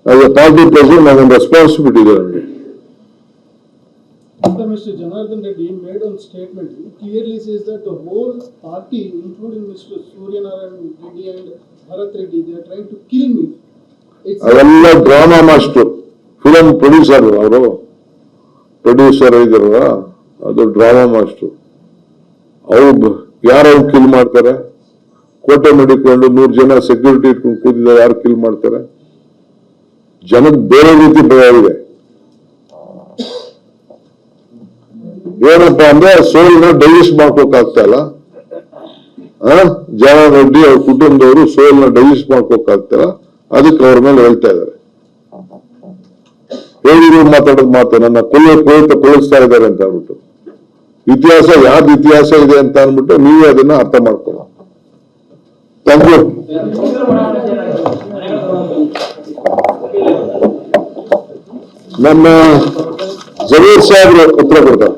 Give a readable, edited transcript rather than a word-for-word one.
as a party president, I have a responsibility there. Mr. Janardhan Reddy made one statement. He clearly says that the whole party, including Mr. Suryanarayan Reddy and Bharat Reddy, they are trying to kill me. ಅವೆಲ್ಲ drama master, film producer, ಅವರು producer ಇದಾರಲ್ಲ, ಅದು drama master. ಅವ್ರು ಯಾರು kill ಮಾಡ್ತಾರೆ? ಕೋಟೆ ಮಡಿಕೊಂಡು 100 ಜನ security ಇಟ್ಕೊಂಡು ಕೂತಿದ್ದಾರೆ, ಯಾರು ಕಿಲ್ ಮಾಡ್ತಾರೆ? ಜನಕ್ಕೆ ಬೇರೆ ರೀತಿ ಭಯ ಇದೆ. ಏನಪ್ಪಾ ಅಂದ್ರೆ ಸೋಲ್ನ ಡೈಜೆಸ್ಟ್ ಮಾಡ್ಕೋಕಾಗ್ತಾ ಇಲ್ಲ. ಜನಾರ್ದನ್ ರೆಡ್ಡಿ ಅವ್ರ ಕುಟುಂಬದವರು ಸೋಲ್ನ ಡೈಜೆಸ್ಟ್ ಮಾಡ್ಕೋಕಾಗ್ತಾರ, ಅದಕ್ಕೆ ಅವ್ರ ಮೇಲೆ ಹೇಳ್ತಾ ಇದ್ದಾರೆ. ಹೇಳಿದ್ರು ಮಾತಾಡೋದು ಮಾತು, ನನ್ನ ಕೊಳಿಸ್ತಾ ಇದ್ದಾರೆ ಅಂತ ಅಂದ್ಬಿಟ್ಟು, ಇತಿಹಾಸ ಯಾವ್ದು ಇತಿಹಾಸ ಇದೆ ಅಂತ ಅಂದ್ಬಿಟ್ಟು ನೀವೇ ಅದನ್ನ ಅರ್ಥ ಮಾಡ್ಕೊಳ್ಳ. Thank you. ನಮ್ಮ ಜಮೀರ್ ಸಾಹೇಬ್ರು ಉತ್ತರ ಕೊಡ್ತಾರೆ.